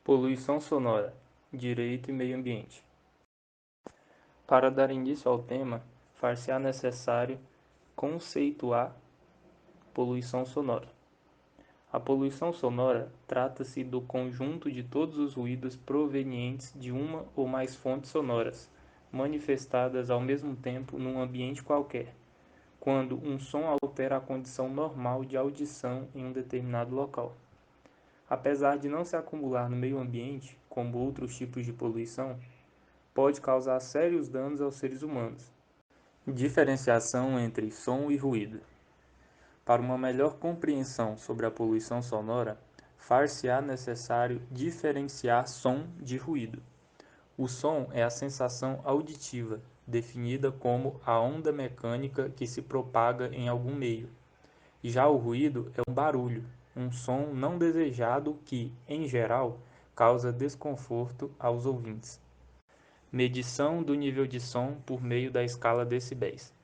Poluição sonora, direito e meio ambiente. Para dar início ao tema, far-se-á necessário conceituar poluição sonora. A poluição sonora trata-se do conjunto de todos os ruídos provenientes de uma ou mais fontes sonoras, manifestadas ao mesmo tempo num ambiente qualquer, quando um som altera a condição normal de audição em um determinado local. Apesar de não se acumular no meio ambiente, como outros tipos de poluição, pode causar sérios danos aos seres humanos. Diferenciação entre som e ruído. Para uma melhor compreensão sobre a poluição sonora, far-se-á necessário diferenciar som de ruído. O som é a sensação auditiva, definida como a onda mecânica que se propaga em algum meio. Já o ruído é um barulho, um som não desejado que, em geral, causa desconforto aos ouvintes. Medição do nível de som por meio da escala decibéis.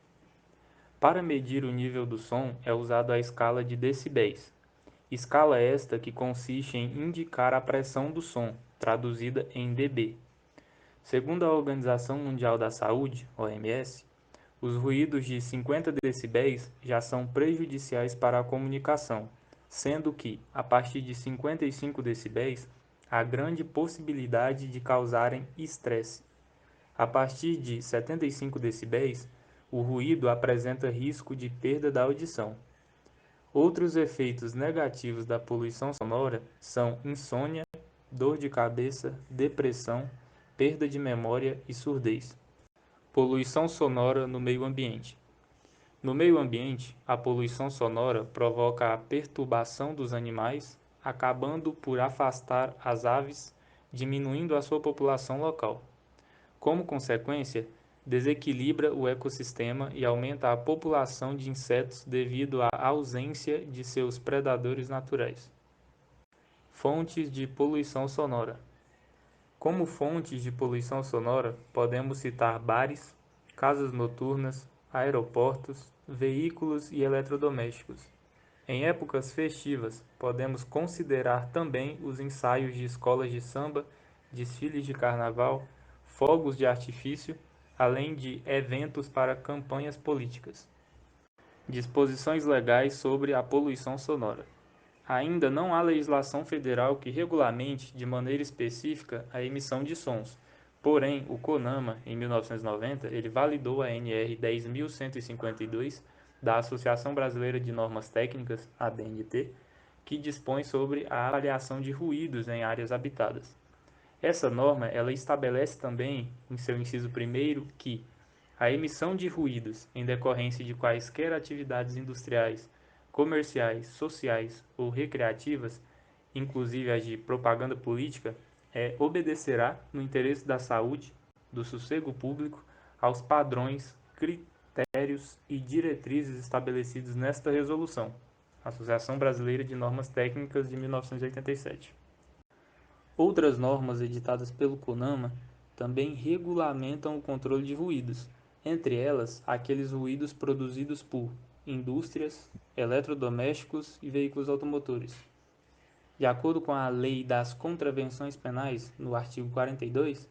Para medir o nível do som é usado a escala de decibéis. Escala esta que consiste em indicar a pressão do som, traduzida em dB. Segundo a Organização Mundial da Saúde, OMS, os ruídos de 50 decibéis já são prejudiciais para a comunicação, sendo que, a partir de 55 decibéis, há grande possibilidade de causarem estresse. A partir de 75 decibéis, o ruído apresenta risco de perda da audição. Outros efeitos negativos da poluição sonora são insônia, dor de cabeça, depressão, perda de memória e surdez. Poluição sonora no meio ambiente. No meio ambiente, a poluição sonora provoca a perturbação dos animais, acabando por afastar as aves, diminuindo a sua população local. Como consequência, desequilibra o ecossistema e aumenta a população de insetos devido à ausência de seus predadores naturais. Fontes de poluição sonora. Como fontes de poluição sonora, podemos citar bares, casas noturnas, aeroportos, veículos e eletrodomésticos. Em épocas festivas, podemos considerar também os ensaios de escolas de samba, desfiles de carnaval, fogos de artifício, além de eventos para campanhas políticas. Disposições legais sobre a poluição sonora. Ainda não há legislação federal que regulamente, de maneira específica, a emissão de sons. Porém, o CONAMA, em 1990, ele validou a NR 10.152 da Associação Brasileira de Normas Técnicas, ABNT, que dispõe sobre a avaliação de ruídos em áreas habitadas. Essa norma ela estabelece também, em seu inciso 1º, que a emissão de ruídos em decorrência de quaisquer atividades industriais, comerciais, sociais ou recreativas, inclusive as de propaganda política, obedecerá, no interesse da saúde, do sossego público, aos padrões, critérios e diretrizes estabelecidos nesta resolução, Associação Brasileira de Normas Técnicas de 1987. Outras normas editadas pelo CONAMA também regulamentam o controle de ruídos, entre elas aqueles ruídos produzidos por indústrias, eletrodomésticos e veículos automotores. De acordo com a Lei das Contravenções Penais, no artigo 42,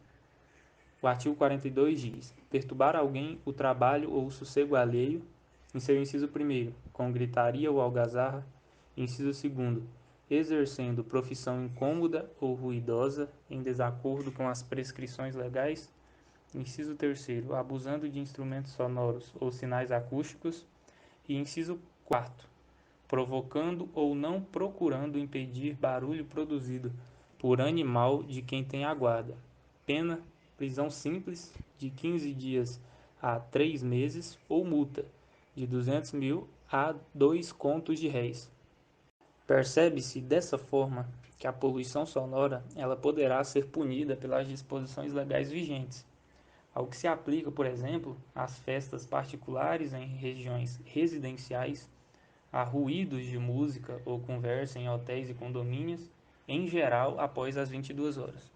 o artigo 42 diz: perturbar alguém o trabalho ou o sossego alheio, em seu inciso 1º, com gritaria ou algazarra, inciso 2º, exercendo profissão incômoda ou ruidosa em desacordo com as prescrições legais, inciso 3º, abusando de instrumentos sonoros ou sinais acústicos, e inciso 4º, provocando ou não procurando impedir barulho produzido por animal de quem tem a guarda. Pena, prisão simples, de 15 dias a 3 meses, ou multa, de 200 mil a 2 contos de réis. Percebe-se dessa forma que a poluição sonora ela poderá ser punida pelas disposições legais vigentes, ao que se aplica, por exemplo, às festas particulares em regiões residenciais, a ruídos de música ou conversa em hotéis e condomínios, em geral após as 22 horas.